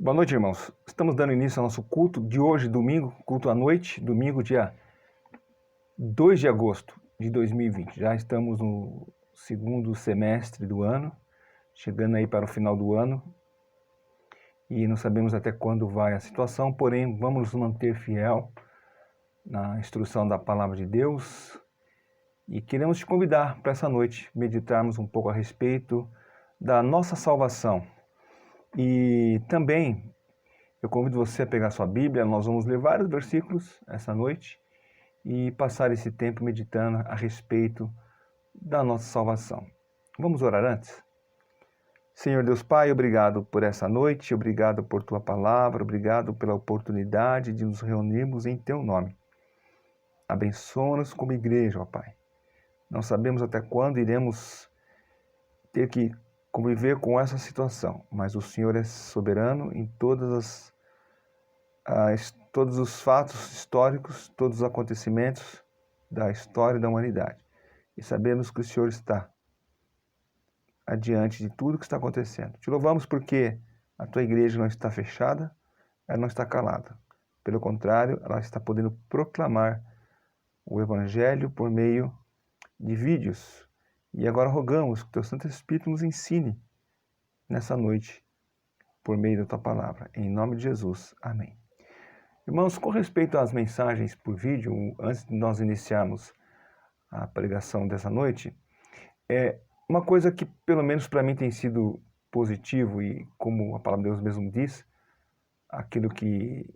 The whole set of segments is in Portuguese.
Boa noite, irmãos. Estamos dando início ao nosso culto de hoje, domingo, culto à noite, domingo, dia 2 de agosto de 2020. Já estamos no segundo semestre do ano, chegando aí para o final do ano, e não sabemos até quando vai a situação, porém, vamos nos manter fiel na instrução da palavra de Deus, e queremos te convidar para essa noite meditarmos um pouco a respeito da nossa salvação. E também eu convido você a pegar sua Bíblia, nós vamos ler vários versículos essa noite e passar esse tempo meditando a respeito da nossa salvação. Vamos orar antes? Senhor Deus Pai, obrigado por essa noite, obrigado por Tua palavra, obrigado pela oportunidade de nos reunirmos em Teu nome. Abençoa-nos como igreja, ó Pai. Não sabemos até quando iremos ter que conviver com essa situação, mas o Senhor é soberano em todos os fatos históricos, todos os acontecimentos da história da humanidade. E sabemos que o Senhor está adiante de tudo que está acontecendo. Te louvamos porque a Tua igreja não está fechada, ela não está calada. Pelo contrário, ela está podendo proclamar o Evangelho por meio de vídeos. E agora rogamos que o Teu Santo Espírito nos ensine nessa noite, por meio da Tua palavra. Em nome de Jesus. Amém. Irmãos, com respeito às mensagens por vídeo, antes de nós iniciarmos a pregação dessa noite, uma coisa que pelo menos para mim tem sido positivo e como a palavra de Deus mesmo diz, aquilo que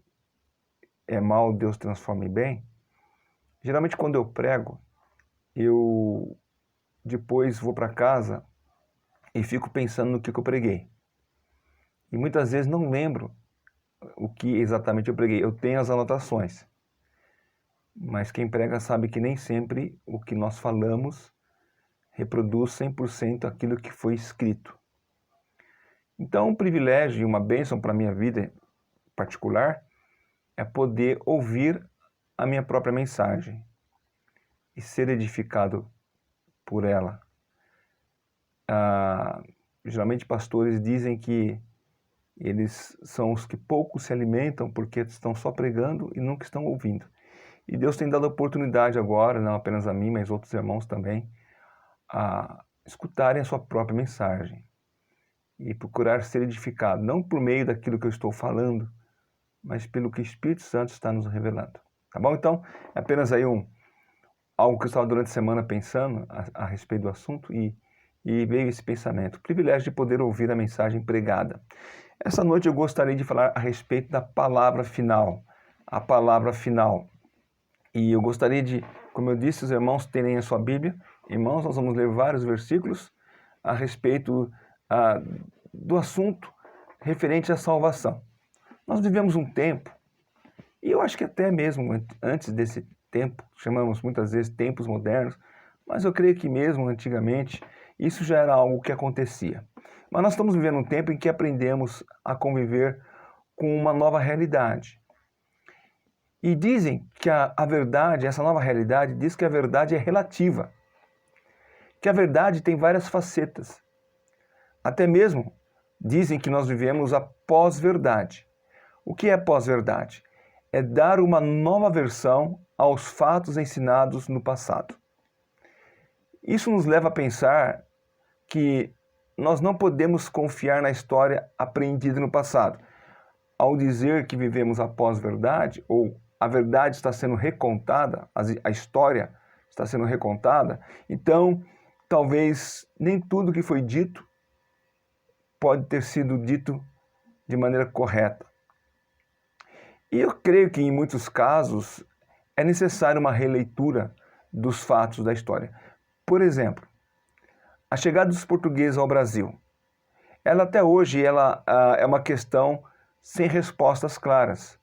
é mal Deus transforma em bem. Geralmente quando eu prego, eu depois vou para casa e fico pensando no que eu preguei. E muitas vezes não lembro o que exatamente eu preguei. Eu tenho as anotações. Mas quem prega sabe que nem sempre o que nós falamos reproduz 100% aquilo que foi escrito. Então, um privilégio e uma bênção para a minha vida particular é poder ouvir a minha própria mensagem e ser edificado por ela. Geralmente pastores dizem que eles são os que pouco se alimentam porque estão só pregando e nunca estão ouvindo. E Deus tem dado oportunidade agora, não apenas a mim, mas outros irmãos também, a escutarem a sua própria mensagem e procurar ser edificado, não por meio daquilo que eu estou falando, mas pelo que o Espírito Santo está nos revelando. Tá bom? Então, é apenas aí algo que eu estava durante a semana pensando a respeito do assunto e veio esse pensamento, o privilégio de poder ouvir a mensagem pregada. Essa noite eu gostaria de falar a respeito da palavra final, a palavra final. E eu gostaria de, como eu disse, os irmãos terem a sua Bíblia. Irmãos, nós vamos ler vários versículos a respeito do assunto referente à salvação. Nós vivemos um tempo, e eu acho que até mesmo antes desse tempo, chamamos muitas vezes tempos modernos, mas eu creio que mesmo antigamente isso já era algo que acontecia. Mas nós estamos vivendo um tempo em que aprendemos a conviver com uma nova realidade. E dizem que a verdade, essa nova realidade, diz que a verdade é relativa. Que a verdade tem várias facetas. Até mesmo dizem que nós vivemos a pós-verdade. O que é pós-verdade? É dar uma nova versão aos fatos ensinados no passado. Isso nos leva a pensar que nós não podemos confiar na história aprendida no passado. Ao dizer que vivemos a pós-verdade, ou a verdade está sendo recontada, a história está sendo recontada, então talvez nem tudo que foi dito pode ter sido dito de maneira correta. E eu creio que em muitos casos é necessária uma releitura dos fatos da história. Por exemplo, a chegada dos portugueses ao Brasil, ela até hoje é uma questão sem respostas claras.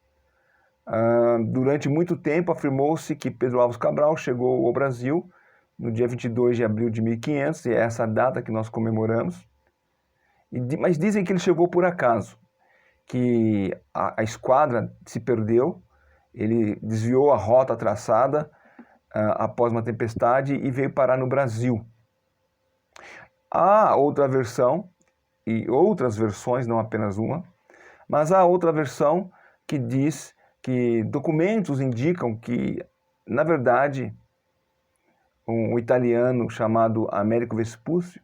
Durante muito tempo afirmou-se que Pedro Álvares Cabral chegou ao Brasil no dia 22 de abril de 1500, e é essa data que nós comemoramos. Mas dizem que ele chegou por acaso, que a esquadra se perdeu, ele desviou a rota traçada após uma tempestade e veio parar no Brasil. Há outra versão, e outras versões, não apenas uma, Mas há outra versão que diz que documentos indicam que, na verdade, um italiano chamado Américo Vespúcio,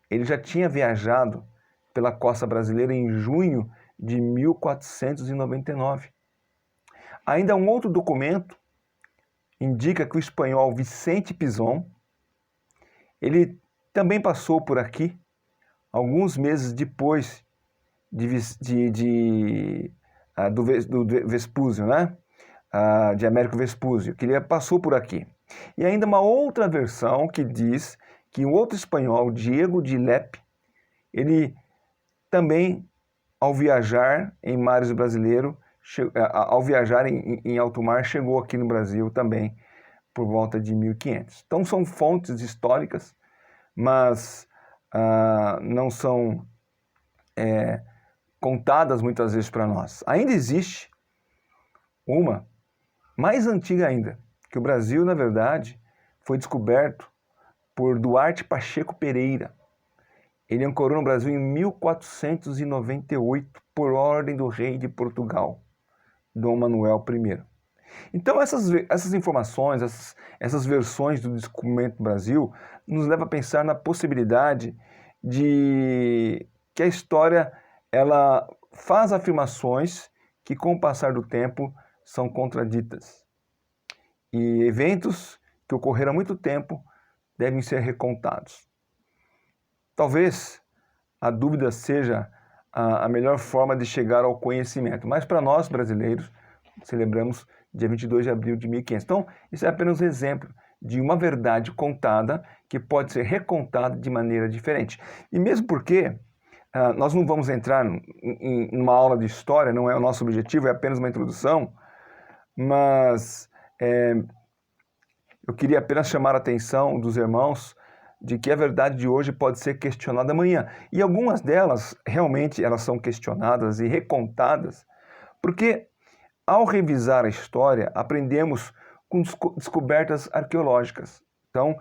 ele já tinha viajado pela costa brasileira em junho de 1499. Ainda um outro documento indica que o espanhol Vicente Pinzón, ele também passou por aqui alguns meses depois do Vespúcio, né? De Américo Vespúcio, que ele passou por aqui. E ainda uma outra versão que diz que um outro espanhol, Diego de Lepe, ele também, ao viajar em mares brasileiros, ao viajar em alto mar, chegou aqui no Brasil também por volta de 1500. Então são fontes históricas, mas não são contadas muitas vezes para nós. Ainda existe uma mais antiga ainda, que o Brasil, na verdade, foi descoberto por Duarte Pacheco Pereira. Ele ancorou no Brasil em 1498, por ordem do rei de Portugal, Dom Manuel I. Então essas informações, essas versões do Descobrimento do Brasil, nos levam a pensar na possibilidade de que a história ela faz afirmações que, com o passar do tempo, são contraditas. E eventos que ocorreram há muito tempo devem ser recontados. Talvez a dúvida seja a melhor forma de chegar ao conhecimento, mas para nós brasileiros, celebramos dia 22 de abril de 1500. Então, isso é apenas um exemplo de uma verdade contada que pode ser recontada de maneira diferente. E mesmo porque nós não vamos entrar em uma aula de história, não é o nosso objetivo, é apenas uma introdução, mas eu queria apenas chamar a atenção dos irmãos de que a verdade de hoje pode ser questionada amanhã. E algumas delas, realmente, elas são questionadas e recontadas, porque ao revisar a história, aprendemos com descobertas arqueológicas. Então,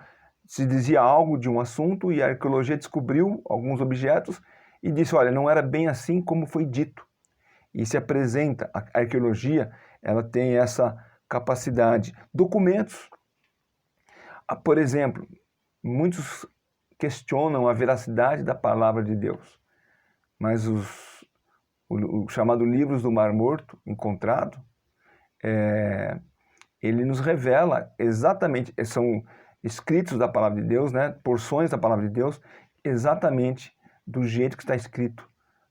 se dizia algo de um assunto e a arqueologia descobriu alguns objetos e disse, olha, não era bem assim como foi dito. E se apresenta, a arqueologia, ela tem essa capacidade. Documentos, por exemplo, muitos questionam a veracidade da palavra de Deus, mas o chamado Livros do Mar Morto, encontrado, ele nos revela exatamente, são escritos da palavra de Deus, né, porções da palavra de Deus, exatamente do jeito que está escrito,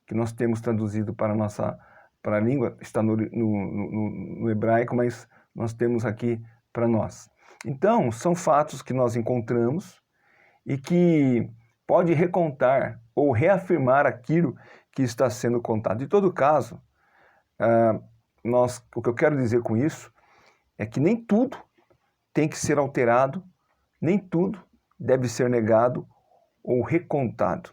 que nós temos traduzido para a língua, está no hebraico, mas nós temos aqui para nós. Então, são fatos que nós encontramos e que pode recontar ou reafirmar aquilo que está sendo contado. Em todo caso, o que eu quero dizer com isso é que nem tudo tem que ser alterado, nem tudo deve ser negado ou recontado.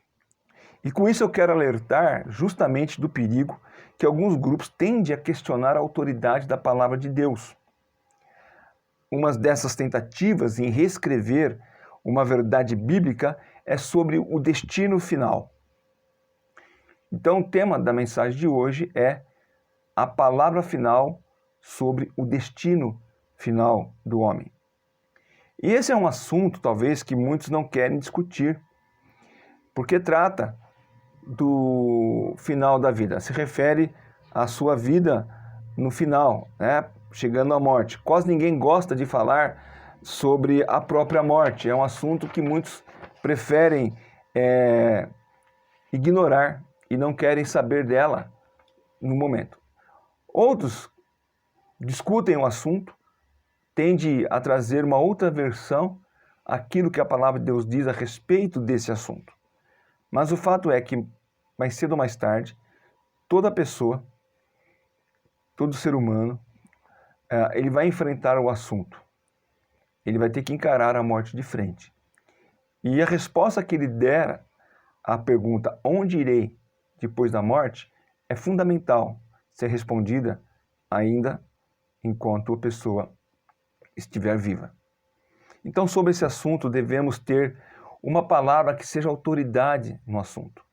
E com isso eu quero alertar justamente do perigo que alguns grupos tendem a questionar a autoridade da palavra de Deus. Uma dessas tentativas em reescrever uma verdade bíblica é sobre o destino final. Então o tema da mensagem de hoje é a palavra final sobre o destino final do homem. E esse é um assunto, talvez, que muitos não querem discutir, porque trata do final da vida, se refere à sua vida no final, né? Chegando à morte. Quase ninguém gosta de falar sobre a própria morte, é um assunto que muitos preferem ignorar e não querem saber dela no momento. Outros discutem o assunto, tendem a trazer uma outra versão àquilo que a palavra de Deus diz a respeito desse assunto. Mas o fato é que, mais cedo ou mais tarde, toda pessoa, todo ser humano, ele vai enfrentar o assunto. Ele vai ter que encarar a morte de frente. E a resposta que ele der à pergunta, onde irei depois da morte, é fundamental ser respondida ainda enquanto a pessoa estiver viva. Então, sobre esse assunto, devemos ter uma palavra que seja autoridade no assunto.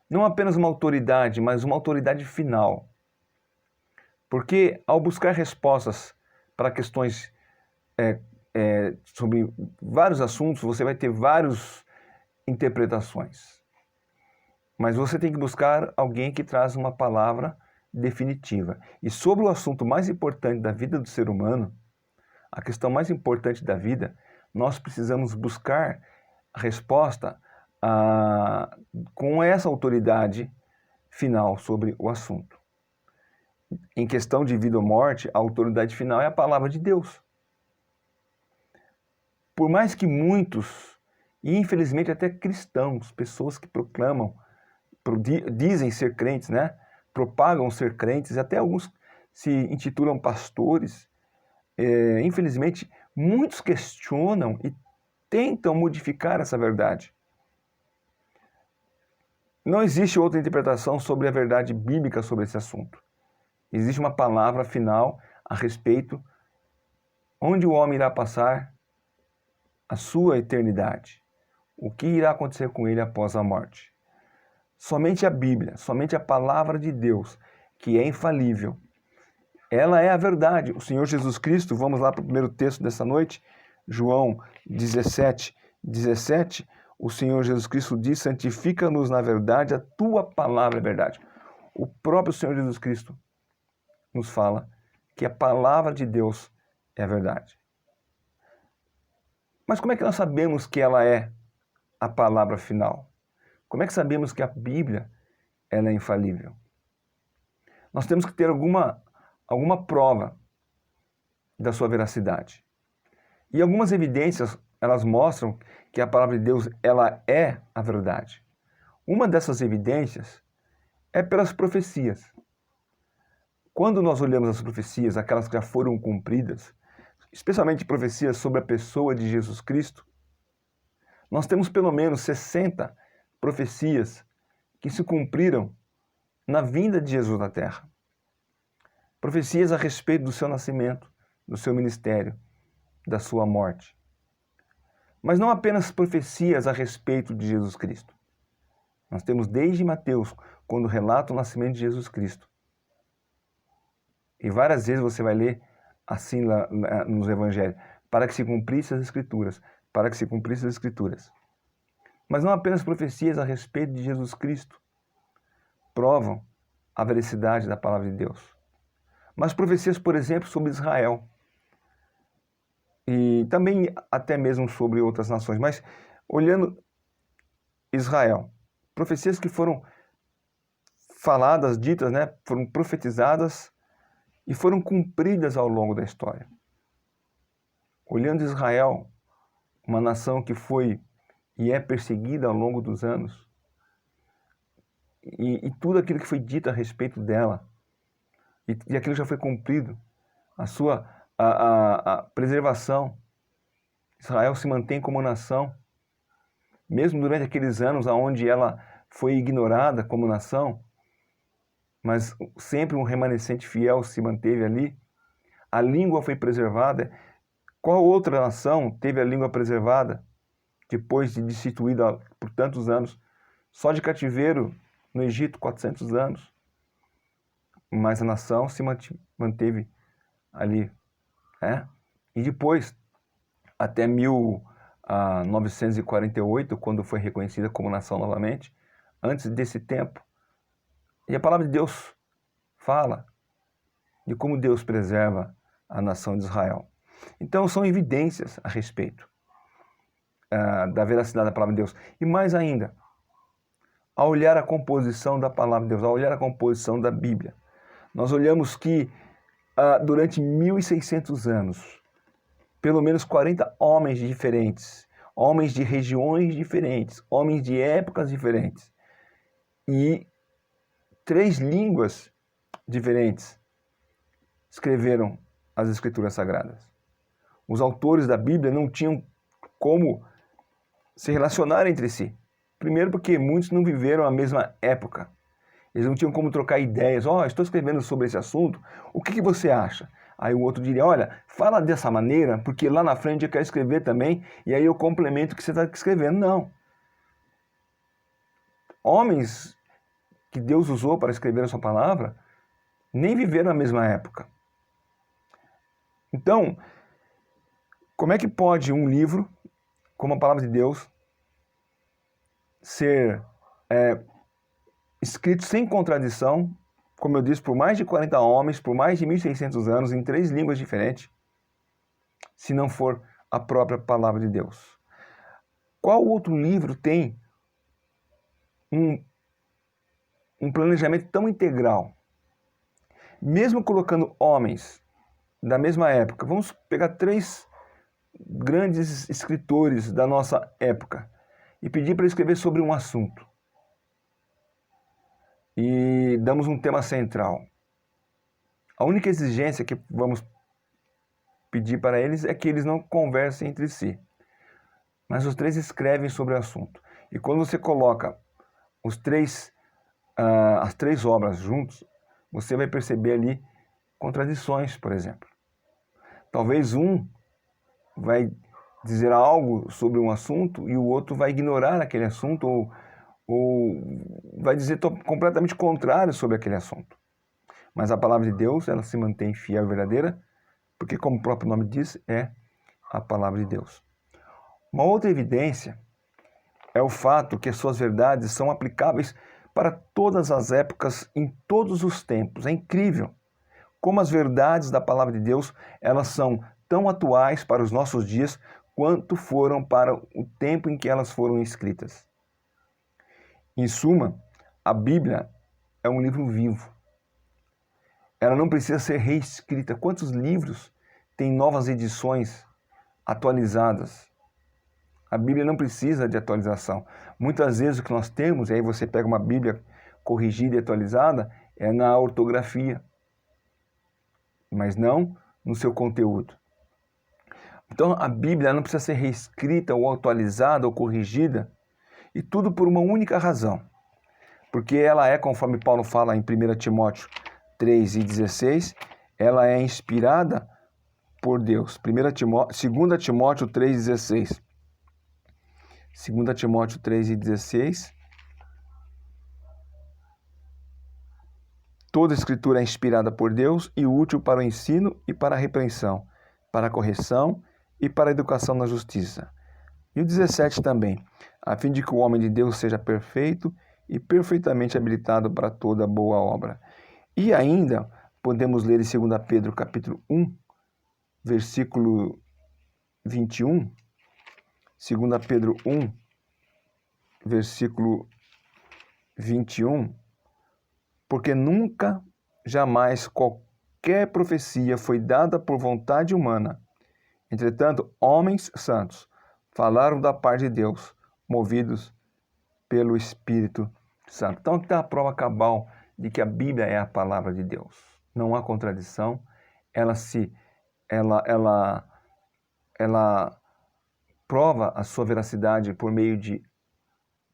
não apenas uma autoridade, mas uma autoridade final. Porque ao buscar respostas para questões sobre vários assuntos, você vai ter várias interpretações. Mas você tem que buscar alguém que traz uma palavra definitiva. E sobre o assunto mais importante da vida do ser humano, a questão mais importante da vida, nós precisamos buscar a resposta com essa autoridade final sobre o assunto. Em questão de vida ou morte, a autoridade final é a palavra de Deus. Por mais que muitos, e infelizmente até cristãos, pessoas que proclamam, dizem ser crentes, né? Propagam ser crentes, até alguns se intitulam pastores, infelizmente muitos questionam e tentam modificar essa verdade. Não existe outra interpretação sobre a verdade bíblica sobre esse assunto. Existe uma palavra final a respeito onde o homem irá passar a sua eternidade. O que irá acontecer com ele após a morte. Somente a Bíblia, somente a palavra de Deus, que é infalível, ela é a verdade. O Senhor Jesus Cristo, vamos lá para o primeiro texto dessa noite, João 17:17, o Senhor Jesus Cristo diz: santifica-nos na verdade, a tua palavra é verdade. O próprio Senhor Jesus Cristo nos fala que a palavra de Deus é a verdade. Mas como é que nós sabemos que ela é a palavra final? Como é que sabemos que a Bíblia ela é infalível? Nós temos que ter alguma prova da sua veracidade. E algumas evidências, elas mostram que a palavra de Deus ela é a verdade. Uma dessas evidências é pelas profecias. Quando nós olhamos as profecias, aquelas que já foram cumpridas, especialmente profecias sobre a pessoa de Jesus Cristo, nós temos pelo menos 60 profecias que se cumpriram na vinda de Jesus na Terra. Profecias a respeito do seu nascimento, do seu ministério, da sua morte. Mas não apenas profecias a respeito de Jesus Cristo. Nós temos desde Mateus, quando relata o nascimento de Jesus Cristo. E várias vezes você vai ler assim lá nos evangelhos, para que se cumprissem as Escrituras, para que se cumprissem as Escrituras. Mas não apenas profecias a respeito de Jesus Cristo provam a veracidade da palavra de Deus, mas profecias, por exemplo, sobre Israel e também até mesmo sobre outras nações. Mas olhando Israel, profecias que foram faladas, ditas, né, foram profetizadas e foram cumpridas ao longo da história. Olhando Israel, uma nação que foi e é perseguida ao longo dos anos, e tudo aquilo que foi dito a respeito dela, e aquilo já foi cumprido, a sua preservação. Israel se mantém como nação, mesmo durante aqueles anos onde ela foi ignorada como nação, mas sempre um remanescente fiel se manteve ali. A língua foi preservada. Qual outra nação teve a língua preservada depois de destituída por tantos anos? Só de cativeiro no Egito, 400 anos. Mas a nação se manteve ali. E depois, até 1948, quando foi reconhecida como nação novamente, antes desse tempo. E a palavra de Deus fala de como Deus preserva a nação de Israel. Então são evidências a respeito da veracidade da palavra de Deus. E mais ainda, ao olhar a composição da palavra de Deus, ao olhar a composição da Bíblia, nós olhamos que durante 1.600 anos, pelo menos 40 homens diferentes, homens de regiões diferentes, homens de épocas diferentes, e 3 línguas diferentes escreveram as Escrituras Sagradas. Os autores da Bíblia não tinham como se relacionar entre si. Primeiro porque muitos não viveram a mesma época. Eles não tinham como trocar ideias. Estou escrevendo sobre esse assunto, o que você acha? Aí o outro diria, olha, fala dessa maneira, porque lá na frente eu quero escrever também, e aí eu complemento o que você está escrevendo. Não. Homens que Deus usou para escrever a sua palavra nem viveram na mesma época. Então, como é que pode um livro, como a palavra de Deus, ser escrito sem contradição, como eu disse, por mais de 40 homens, por mais de 1.600 anos, em 3 línguas diferentes, se não for a própria palavra de Deus? Qual outro livro tem um planejamento tão integral? Mesmo colocando homens da mesma época, vamos pegar 3 grandes escritores da nossa época e pedir para escrever sobre um assunto. E damos um tema central. A única exigência que vamos pedir para eles é que eles não conversem entre si. Mas os 3 escrevem sobre o assunto. E quando você coloca as 3 obras juntos, você vai perceber ali contradições, por exemplo. Talvez um vai dizer algo sobre um assunto e o outro vai ignorar aquele assunto ou vai dizer completamente contrário sobre aquele assunto. Mas a palavra de Deus, ela se mantém fiel e verdadeira, porque, como o próprio nome diz, é a palavra de Deus. Uma outra evidência é o fato que as suas verdades são aplicáveis para todas as épocas, em todos os tempos. É incrível como as verdades da palavra de Deus, elas são tão atuais para os nossos dias quanto foram para o tempo em que elas foram escritas. Em suma, a Bíblia é um livro vivo. Ela não precisa ser reescrita. Quantos livros têm novas edições atualizadas? A Bíblia não precisa de atualização. Muitas vezes o que nós temos, e aí você pega uma Bíblia corrigida e atualizada, é na ortografia, mas não no seu conteúdo. Então a Bíblia não precisa ser reescrita ou atualizada ou corrigida, e tudo por uma única razão. Porque ela é, conforme Paulo fala em 1 Timóteo 3,16, ela é inspirada por Deus. 2 Timóteo 3,16. 2 Timóteo 3,16. Toda a escritura é inspirada por Deus e útil para o ensino e para a repreensão, para a correção e para a educação na justiça. E o 17 também, a fim de que o homem de Deus seja perfeito e perfeitamente habilitado para toda boa obra. E ainda podemos ler em 2 Pedro capítulo 1, versículo 21, 2 Pedro 1, versículo 21, porque nunca, jamais qualquer profecia foi dada por vontade humana. Entretanto, homens santos falaram da parte de Deus, movidos pelo Espírito Santo. Então, está a prova cabal de que a Bíblia é a palavra de Deus. Não há contradição. Ela prova a sua veracidade por meio de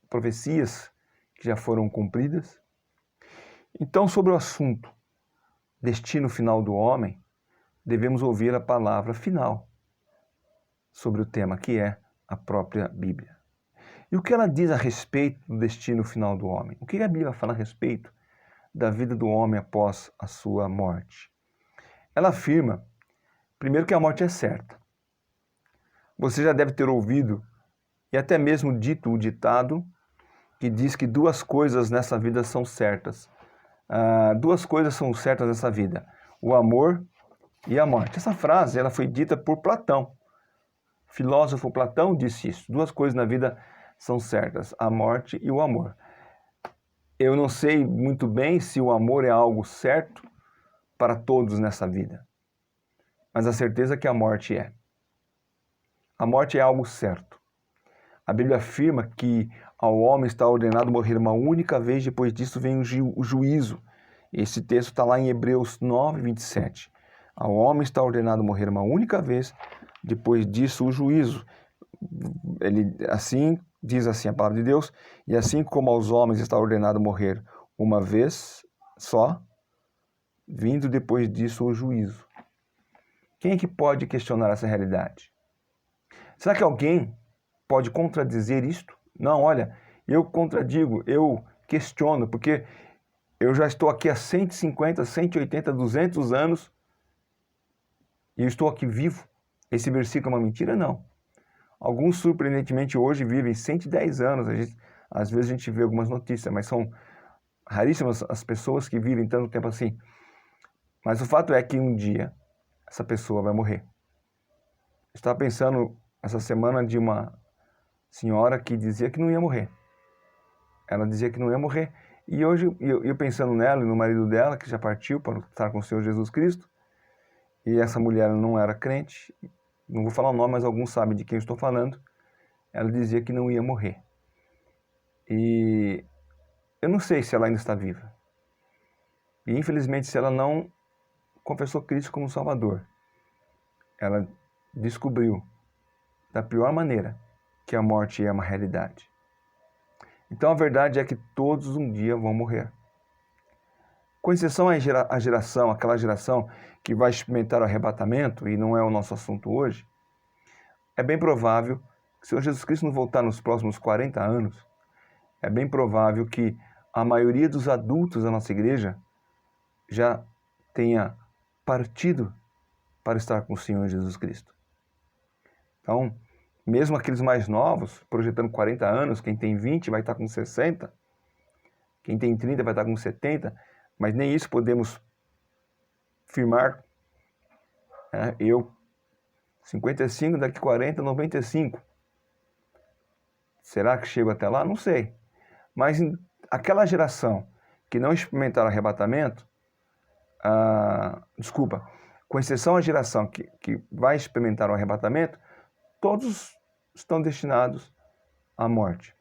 profecias que já foram cumpridas. Então, sobre o assunto destino final do homem, devemos ouvir a palavra final sobre o tema, que é a própria Bíblia. E o que ela diz a respeito do destino final do homem? O que a Bíblia fala a respeito da vida do homem após a sua morte? Ela afirma, primeiro, que a morte é certa. Você já deve ter ouvido e até mesmo dito o ditado que diz que 2 coisas nessa vida são certas. 2 coisas são certas nessa vida: o amor e a morte. Essa frase ela foi dita por Platão. O filósofo Platão disse isso. 2 coisas na vida são certas: a morte e o amor. Eu não sei muito bem se o amor é algo certo para todos nessa vida, mas a certeza é que a morte é. A morte é algo certo. A Bíblia afirma que ao homem está ordenado morrer uma única vez, depois disso vem o juízo. Esse texto está lá em Hebreus 9, 27. Ao homem está ordenado morrer uma única vez, depois disso o juízo. Diz assim a palavra de Deus, e assim como aos homens está ordenado morrer uma vez só, vindo depois disso o juízo. Quem é que pode questionar essa realidade? Será que alguém pode contradizer isto? Não, olha, eu contradigo, eu questiono, porque Eu já estou aqui há 150, 180, 200 anos e eu estou aqui vivo. Esse versículo é uma mentira? Não. Alguns, surpreendentemente, hoje vivem 110 anos. Às vezes a gente vê algumas notícias, mas são raríssimas as pessoas que vivem tanto tempo assim. Mas o fato é que um dia essa pessoa vai morrer. Eu estava pensando essa semana de uma senhora que dizia que não ia morrer. Ela dizia que não ia morrer. E hoje, eu pensando nela e no marido dela, que já partiu para estar com o Senhor Jesus Cristo, e essa mulher não era crente, não vou falar o nome, mas alguns sabem de quem eu estou falando, ela dizia que não ia morrer. E eu não sei se ela ainda está viva. E infelizmente, se ela não confessou Cristo como Salvador, ela descobriu da pior maneira que a morte é uma realidade. Então a verdade é que todos um dia vão morrer. Com exceção à geração, aquela geração que vai experimentar o arrebatamento, e não é o nosso assunto hoje, é bem provável que se o Senhor Jesus Cristo não voltar nos próximos 40 anos, é bem provável que a maioria dos adultos da nossa igreja já tenha partido para estar com o Senhor Jesus Cristo. Então, mesmo aqueles mais novos, projetando 40 anos, quem tem 20 vai estar com 60, quem tem 30 vai estar com 70, mas nem isso podemos firmar. Eu, 55, daqui 40, 95. Será que chego até lá? Não sei. Mas aquela geração que não experimentaram arrebatamento, com exceção à geração que vai experimentar o arrebatamento, todos estão destinados à morte.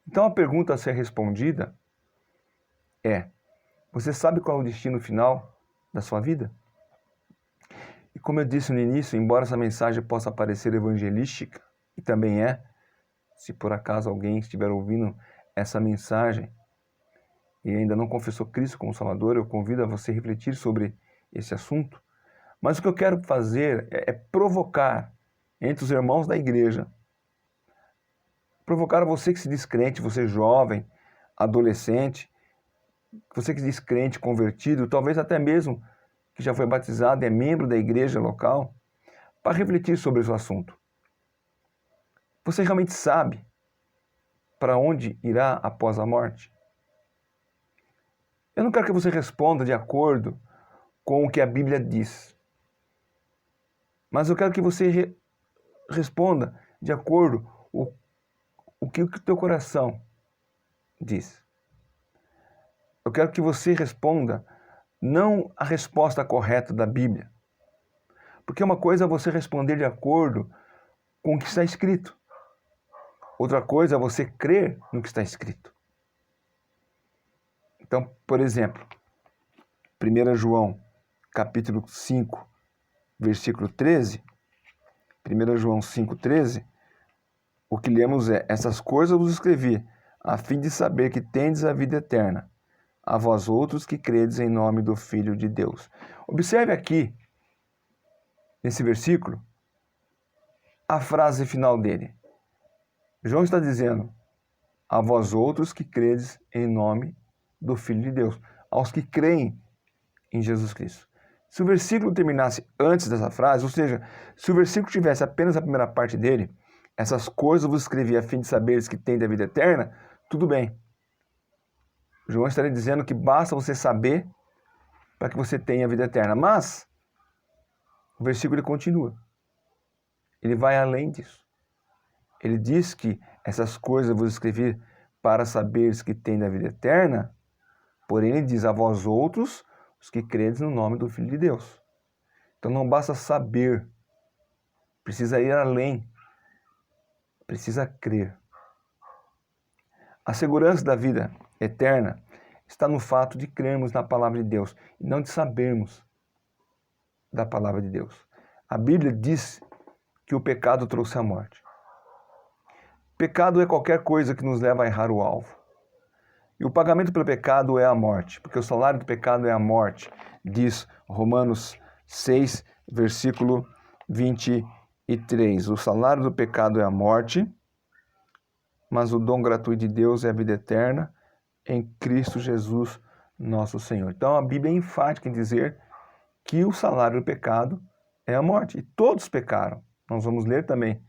Então a pergunta a ser respondida é: você sabe qual é o destino final da sua vida? E como eu disse no início, embora essa mensagem possa parecer evangelística, e também é, se por acaso alguém estiver ouvindo essa mensagem e ainda não confessou Cristo como Salvador, eu convido a você refletir sobre esse assunto. Mas o que eu quero fazer é provocar entre os irmãos da igreja, provocar você que se diz crente, você jovem, adolescente, você que se diz crente, convertido, talvez até mesmo que já foi batizado e é membro da igreja local, para refletir sobre esse assunto. Você realmente sabe para onde irá após a morte? Eu não quero que você responda de acordo com o que a Bíblia diz, mas eu quero que você responda de acordo com o que o teu coração diz. Eu quero que você responda não a resposta correta da Bíblia, porque uma coisa é você responder de acordo com o que está escrito. Outra coisa é você crer no que está escrito. Então, por exemplo, 1 João, capítulo 5, versículo 13, 1 João 5,13, o que lemos é: essas coisas vos escrevi, a fim de saber que tendes a vida eterna, a vós outros que credes em nome do Filho de Deus. Observe aqui, nesse versículo, a frase final dele. João está dizendo: a vós outros que credes em nome do Filho de Deus, aos que creem em Jesus Cristo. Se o versículo terminasse antes dessa frase, ou seja, se o versículo tivesse apenas a primeira parte dele, essas coisas vos escrevi a fim de saberes que tem da vida eterna, tudo bem. João estaria dizendo que basta você saber para que você tenha a vida eterna. Mas o versículo ele continua. Ele vai além disso. Ele diz que essas coisas vos escrevi para saberes que tem da vida eterna, porém ele diz: a vós outros, os que credes no nome do Filho de Deus. Então não basta saber, precisa ir além, precisa crer. A segurança da vida eterna está no fato de crermos na palavra de Deus e não de sabermos da palavra de Deus. A Bíblia diz que o pecado trouxe a morte. Pecado é qualquer coisa que nos leva a errar o alvo. E o pagamento pelo pecado é a morte, porque o salário do pecado é a morte, diz Romanos 6, versículo 23. O salário do pecado é a morte, mas o dom gratuito de Deus é a vida eterna em Cristo Jesus, nosso Senhor. Então a Bíblia é enfática em dizer que o salário do pecado é a morte. E todos pecaram. Nós vamos ler também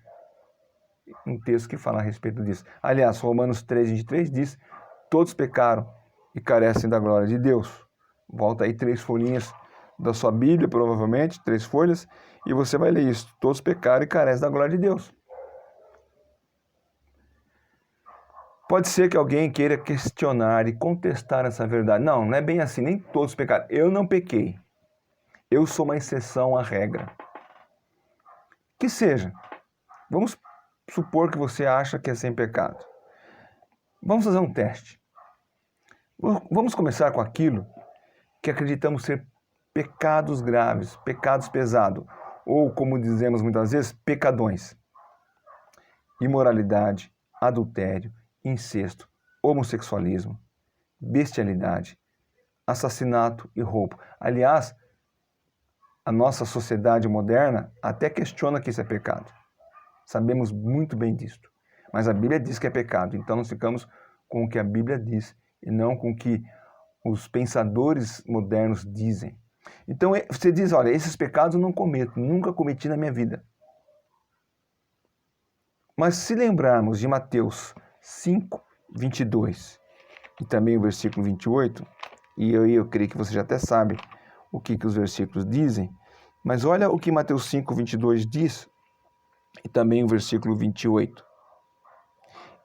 um texto que fala a respeito disso. Aliás, Romanos 3:23 diz: todos pecaram e carecem da glória de Deus. Volta aí 3 folhinhas da sua Bíblia, provavelmente, 3 folhas, e você vai ler isso. Todos pecaram e carecem da glória de Deus. Pode ser que alguém queira questionar e contestar essa verdade. Não, não é bem assim, nem todos pecaram. Eu não pequei. Eu sou uma exceção à regra. Que seja. Vamos supor que você acha que é sem pecado. Vamos fazer um teste. Vamos começar com aquilo que acreditamos ser pecados graves, pecados pesados, ou, como dizemos muitas vezes, pecadões. Imoralidade, adultério, incesto, homossexualismo, bestialidade, assassinato e roubo. Aliás, a nossa sociedade moderna até questiona que isso é pecado. Sabemos muito bem disto. Mas a Bíblia diz que é pecado, então nós ficamos com o que a Bíblia diz e não com o que os pensadores modernos dizem. Então você diz, olha, esses pecados eu não cometo, nunca cometi na minha vida. Mas se lembrarmos de Mateus 5:22 e também o versículo 28, e eu creio que você já até sabe o que os versículos dizem, mas olha o que Mateus 5:22 diz e também o versículo 28.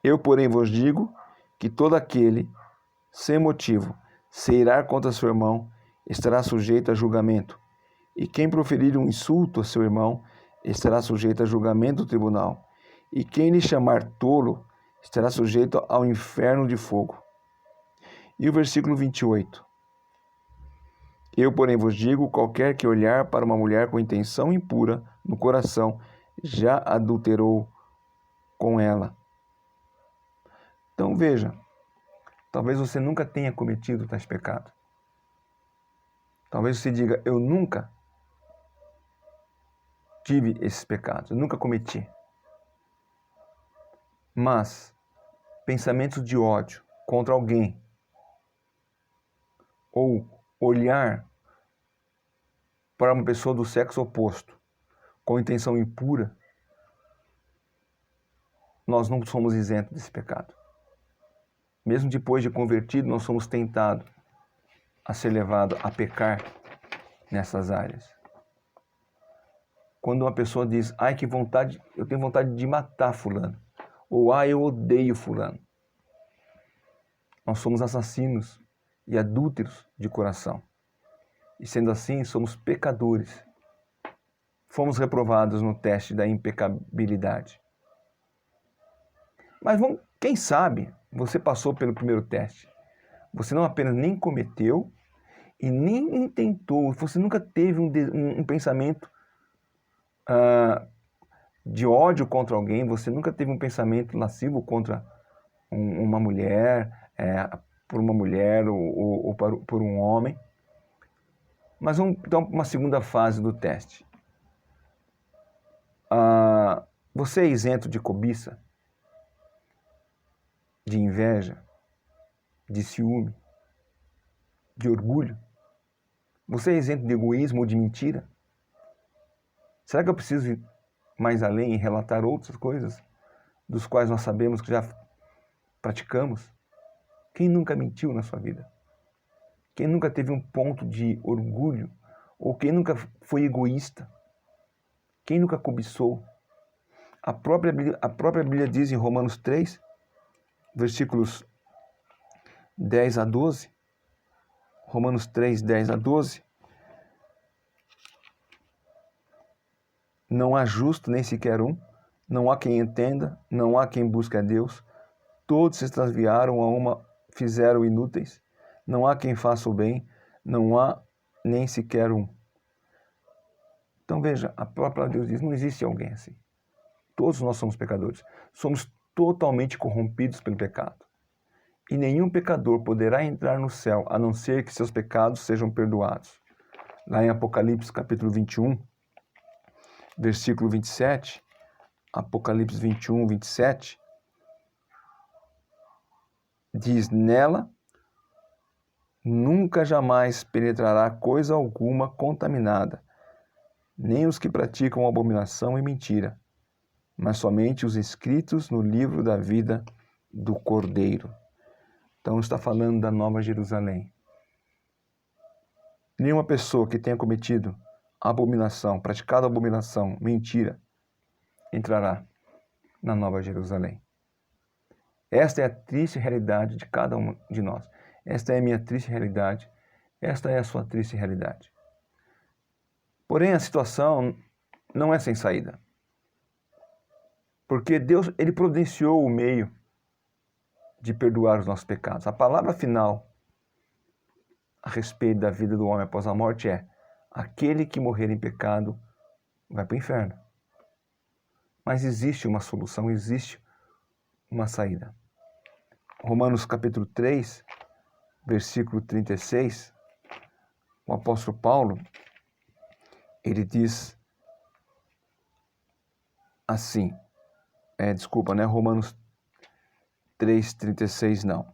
Eu, porém, vos digo que todo aquele, sem motivo, se irar contra seu irmão, estará sujeito a julgamento, e quem proferir um insulto a seu irmão, estará sujeito a julgamento do tribunal, e quem lhe chamar tolo, estará sujeito ao inferno de fogo. E o versículo 28. Eu, porém, vos digo, qualquer que olhar para uma mulher com intenção impura no coração, já adulterou com ela. Então veja, talvez você nunca tenha cometido tais pecados. Talvez você diga, eu nunca tive esses pecados, eu nunca cometi. Mas pensamentos de ódio contra alguém, ou olhar para uma pessoa do sexo oposto com intenção impura, nós não somos isentos desse pecado. Mesmo depois de convertido, nós somos tentados a ser levados a pecar nessas áreas. Quando uma pessoa diz, ai que vontade, eu tenho vontade de matar fulano, ou ai eu odeio fulano, nós somos assassinos e adúlteros de coração. E sendo assim, somos pecadores. Fomos reprovados no teste da impecabilidade. Mas quem sabe você passou pelo primeiro teste. Você não apenas nem cometeu e nem tentou. Você nunca teve um pensamento de ódio contra alguém. Você nunca teve um pensamento lascivo contra uma mulher, por uma mulher ou por um homem. Mas vamos então para uma segunda fase do teste. Você é isento de cobiça, de inveja, de ciúme, de orgulho? Você é isento de egoísmo ou de mentira? Será que eu preciso ir mais além e relatar outras coisas dos quais nós sabemos que já praticamos? Quem nunca mentiu na sua vida? Quem nunca teve um ponto de orgulho? Ou quem nunca foi egoísta? Quem nunca cobiçou? A própria Bíblia diz em Romanos 3, versículos 10 a 12, Romanos 3, 10 a 12, não há justo nem sequer um, não há quem entenda, não há quem busque a Deus, todos se extraviaram, a uma fizeram inúteis, não há quem faça o bem, não há nem sequer um. Então veja, a própria Deus diz, não existe alguém assim. Todos nós somos pecadores, somos totalmente corrompidos pelo pecado. E nenhum pecador poderá entrar no céu, a não ser que seus pecados sejam perdoados. Lá em Apocalipse capítulo 21, versículo 27, Apocalipse 21, 27, diz, nela nunca jamais penetrará coisa alguma contaminada, nem os que praticam abominação e mentira, mas somente os inscritos no livro da vida do Cordeiro. Então está falando da Nova Jerusalém. Nenhuma pessoa que tenha cometido abominação, praticado abominação, mentira, entrará na Nova Jerusalém. Esta é a triste realidade de cada um de nós. Esta é a minha triste realidade. Esta é a sua triste realidade. Porém, a situação não é sem saída. Porque Deus, Ele providenciou o meio de perdoar os nossos pecados. A palavra final a respeito da vida do homem após a morte é: aquele que morrer em pecado vai para o inferno. Mas existe uma solução, existe uma saída. Romanos capítulo 3, versículo 36, o apóstolo Paulo, ele diz assim, Romanos 3,36 não.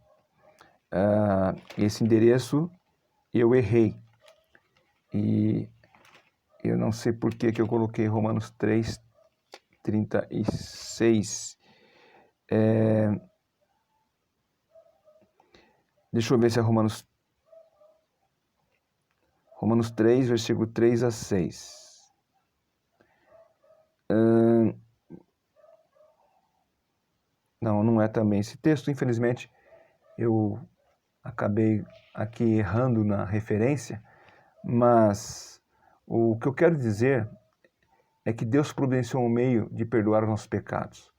Esse endereço eu errei. E eu não sei por que eu coloquei Romanos 3,36. Deixa eu ver se é Romanos 3, versículo 3 a 6. Não é também esse texto. Infelizmente, eu acabei aqui errando na referência, mas o que eu quero dizer é que Deus providenciou um meio de perdoar os nossos pecados.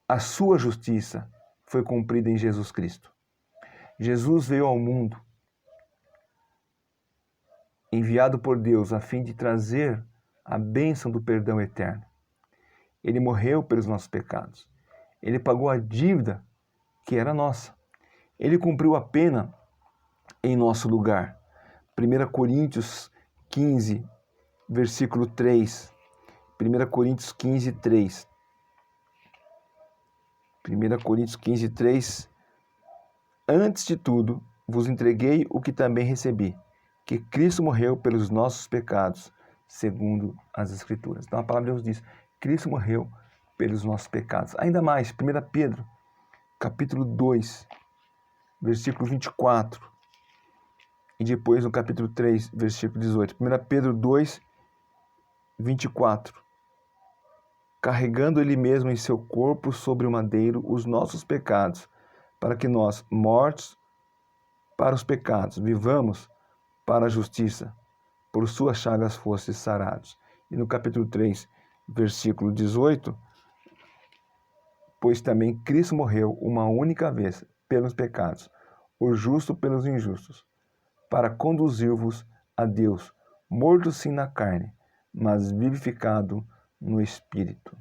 A sua justiça foi cumprida em Jesus Cristo. Jesus veio ao mundo, enviado por Deus a fim de trazer a bênção do perdão eterno. Ele morreu pelos nossos pecados. Ele pagou a dívida que era nossa. Ele cumpriu a pena em nosso lugar. 1 Coríntios 15, versículo 3. 1 Coríntios 15, 3. 1 Coríntios 15, 3. Antes de tudo, vos entreguei o que também recebi, que Cristo morreu pelos nossos pecados, segundo as Escrituras. Então a palavra de Deus diz: Cristo morreu pelos nossos pecados. Ainda mais, 1 Pedro, capítulo 2, versículo 24. E depois no capítulo 3, versículo 18. 1 Pedro 2, 24. Carregando ele mesmo em seu corpo sobre o madeiro os nossos pecados, para que nós, mortos para os pecados, vivamos para a justiça, por suas chagas fostes sarados. E no capítulo 3, versículo 18, pois também Cristo morreu uma única vez pelos pecados, o justo pelos injustos, para conduzir-vos a Deus, morto sim na carne, mas vivificado no Espírito.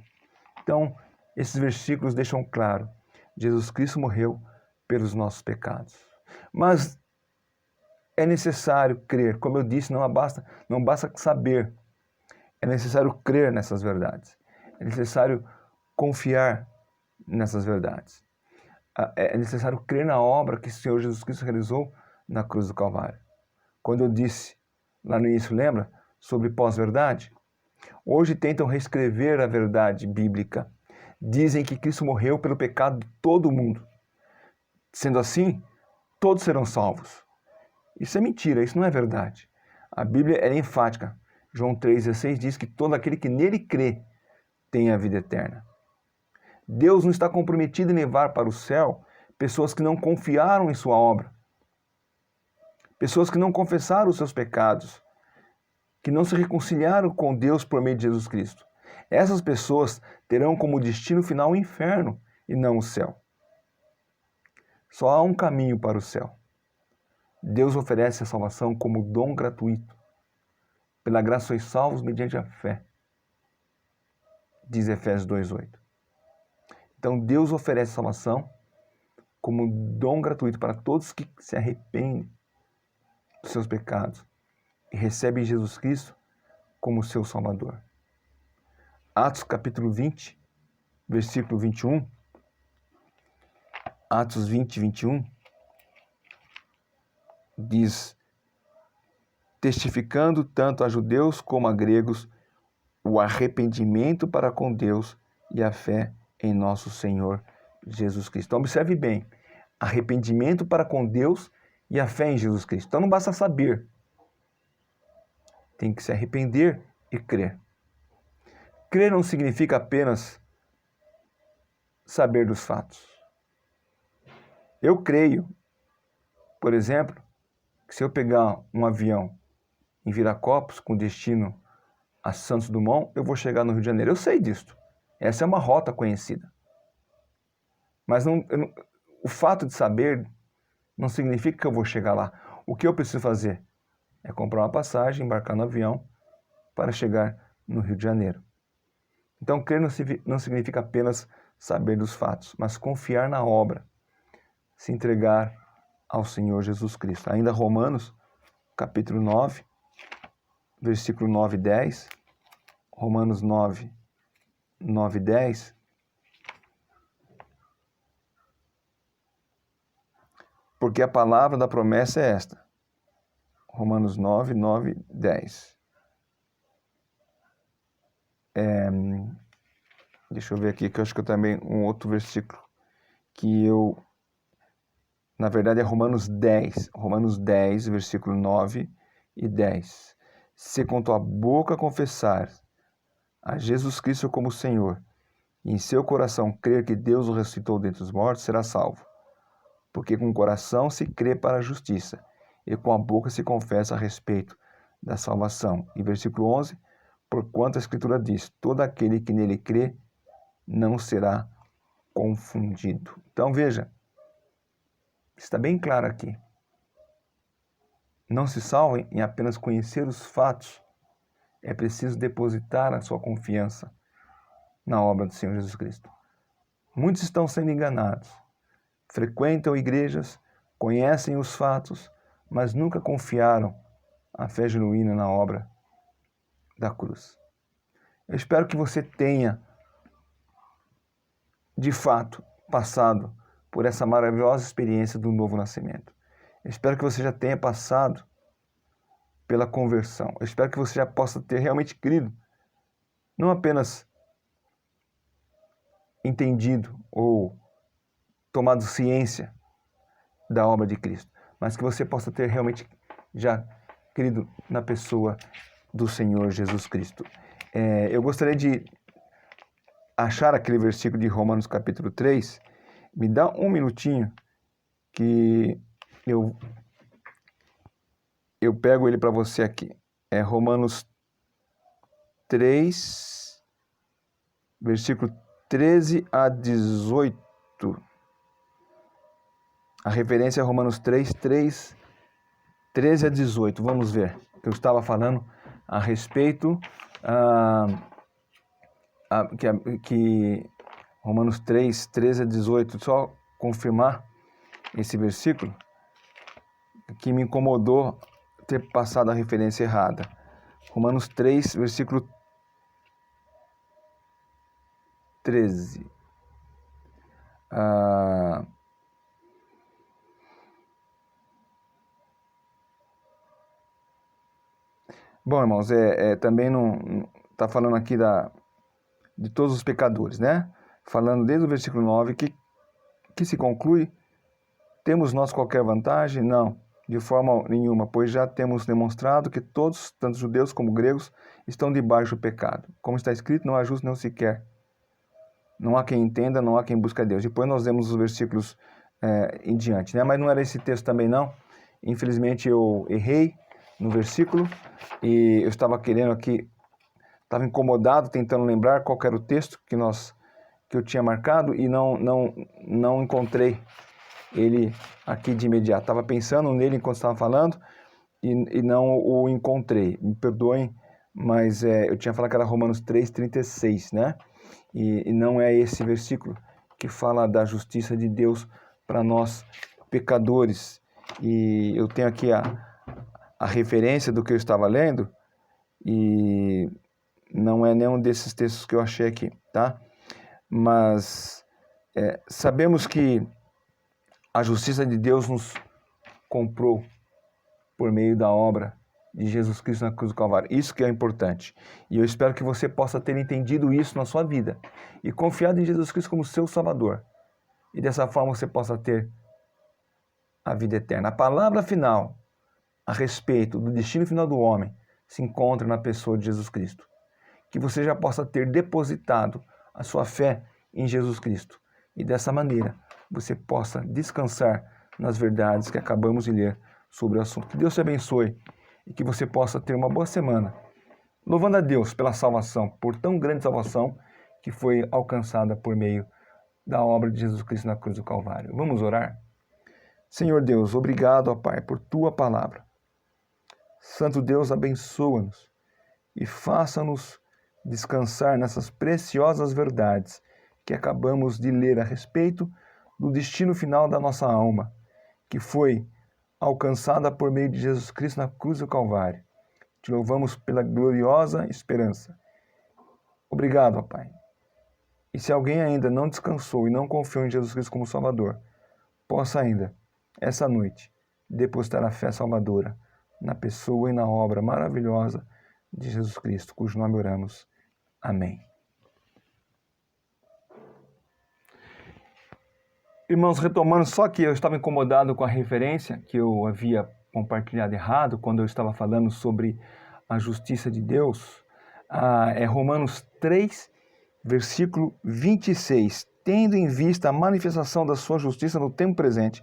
Então, esses versículos deixam claro: Jesus Cristo morreu pelos nossos pecados. Mas é necessário crer, como eu disse, não basta saber, é necessário crer nessas verdades, é necessário confiar nessas verdades, é necessário crer na obra que o Senhor Jesus Cristo realizou na cruz do Calvário. Quando eu disse lá no início, lembra, sobre pós-verdade? Hoje tentam reescrever a verdade bíblica. Dizem que Cristo morreu pelo pecado de todo mundo. Sendo assim, todos serão salvos. Isso é mentira, isso não é verdade. A Bíblia é enfática. João 3,16 diz que todo aquele que nele crê tem a vida eterna. Deus não está comprometido em levar para o céu pessoas que não confiaram em sua obra, pessoas que não confessaram os seus pecados, que não se reconciliaram com Deus por meio de Jesus Cristo. Essas pessoas terão como destino final o inferno e não o céu. Só há um caminho para o céu. Deus oferece a salvação como dom gratuito. Pela graça sois salvos mediante a fé, diz Efésios 2,8. Então Deus oferece a salvação como dom gratuito para todos que se arrependem dos seus pecados e recebem Jesus Cristo como seu Salvador. Atos capítulo 20, versículo 21. Atos 20, 21. diz, testificando tanto a judeus como a gregos o arrependimento para com Deus e a fé em nosso Senhor Jesus Cristo. Então, observe bem, arrependimento para com Deus e a fé em Jesus Cristo. Então não basta saber, tem que se arrepender e crer. Crer não significa apenas saber dos fatos. Eu creio, por exemplo, que se eu pegar um avião em Viracopos com destino a Santos Dumont, eu vou chegar no Rio de Janeiro. Eu sei disso. Essa é uma rota conhecida. Mas o fato de saber não significa que eu vou chegar lá. O que eu preciso fazer é comprar uma passagem, embarcar no avião para chegar no Rio de Janeiro. Então, crer não significa apenas saber dos fatos, mas confiar na obra, se entregar ao Senhor Jesus Cristo. Ainda Romanos, capítulo 9, versículo 9 e 10. Romanos 9, 9 e 10. Porque a palavra da promessa é esta. Romanos 9, 9 e 10. Deixa eu ver aqui, que eu acho que eu também um outro versículo que eu... Na verdade é Romanos 10, versículo 9 e 10. Se com tua boca confessar a Jesus Cristo como Senhor, e em seu coração crer que Deus o ressuscitou dentre os mortos, será salvo. Porque com o coração se crê para a justiça, e com a boca se confessa a respeito da salvação. E versículo 11, porquanto a Escritura diz, todo aquele que nele crê não será confundido. Então veja, está bem claro aqui. Não se salvem em apenas conhecer os fatos. É preciso depositar a sua confiança na obra do Senhor Jesus Cristo. Muitos estão sendo enganados. Frequentam igrejas, conhecem os fatos, mas nunca confiaram a fé genuína na obra da cruz. Eu espero que você tenha, de fato, passado por essa maravilhosa experiência do novo nascimento. Eu espero que você já tenha passado pela conversão. Eu espero que você já possa ter realmente crido, não apenas entendido ou tomado ciência da obra de Cristo, mas que você possa ter realmente já crido na pessoa do Senhor Jesus Cristo. Eu gostaria de achar aquele versículo de Romanos capítulo 3. Me dá um minutinho que eu pego ele para você aqui. É Romanos 3, versículo 13 a 18. A referência é Romanos 3, 13 a 18. Vamos ver. Eu estava falando a respeito que Romanos 3, 13 a 18. Só confirmar esse versículo que me incomodou ter passado a referência errada. Romanos 3, versículo 13. Bom, irmãos, também não está falando aqui de todos os pecadores, né? Falando desde o versículo 9, que se conclui, temos nós qualquer vantagem? Não, de forma nenhuma, pois já temos demonstrado que todos, tanto judeus como gregos, estão debaixo do pecado. Como está escrito, não há justo nem sequer. Não há quem entenda, não há quem busque a Deus. Depois nós vemos os versículos em diante, né? Mas não era esse texto também, não. Infelizmente eu errei no versículo e eu estava querendo aqui, estava incomodado, tentando lembrar qual era o texto que eu tinha marcado e não encontrei ele aqui de imediato. Estava pensando nele enquanto estava falando e não o encontrei. Me perdoem, mas eu tinha falado que era Romanos 3, 36, né? E não é esse versículo que fala da justiça de Deus para nós pecadores. E eu tenho aqui a referência do que eu estava lendo e não é nenhum desses textos que eu achei aqui, tá? Mas sabemos que a justiça de Deus nos comprou por meio da obra de Jesus Cristo na cruz do Calvário. Isso que é importante. E eu espero que você possa ter entendido isso na sua vida e confiado em Jesus Cristo como seu Salvador. E dessa forma você possa ter a vida eterna. A palavra final a respeito do destino final do homem se encontra na pessoa de Jesus Cristo. Que você já possa ter depositado a sua fé em Jesus Cristo. E dessa maneira você possa descansar nas verdades que acabamos de ler sobre o assunto. Que Deus te abençoe e que você possa ter uma boa semana, louvando a Deus pela salvação, por tão grande salvação que foi alcançada por meio da obra de Jesus Cristo na cruz do Calvário. Vamos orar? Senhor Deus, obrigado, ó Pai, por Tua palavra. Santo Deus, abençoa-nos e faça-nos descansar nessas preciosas verdades que acabamos de ler a respeito do destino final da nossa alma, que foi alcançada por meio de Jesus Cristo na cruz do Calvário. Te louvamos pela gloriosa esperança. Obrigado, ó Pai. E se alguém ainda não descansou e não confiou em Jesus Cristo como Salvador, possa ainda, essa noite, depositar a fé salvadora na pessoa e na obra maravilhosa de Jesus Cristo, cujo nome oramos. Amém. Irmãos, retomando, só que eu estava incomodado com a referência que eu havia compartilhado errado quando eu estava falando sobre a justiça de Deus. É Romanos 3, versículo 26. Tendo em vista a manifestação da sua justiça no tempo presente,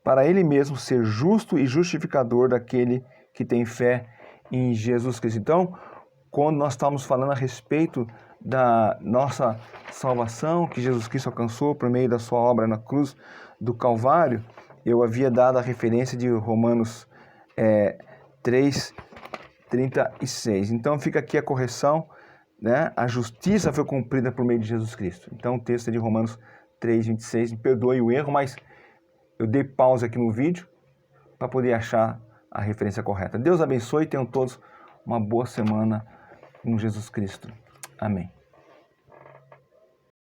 para ele mesmo ser justo e justificador daquele que tem fé em Jesus Cristo. Então, quando nós estamos falando a respeito da nossa salvação que Jesus Cristo alcançou por meio da sua obra na cruz do Calvário, eu havia dado a referência de Romanos 3:36. Então fica aqui a correção, né? A justiça foi cumprida por meio de Jesus Cristo. Então o texto é de Romanos 3:26. Me perdoe o erro, mas eu dei pausa aqui no vídeo para poder achar a referência correta. Deus abençoe e tenham todos uma boa semana com Jesus Cristo. Amém.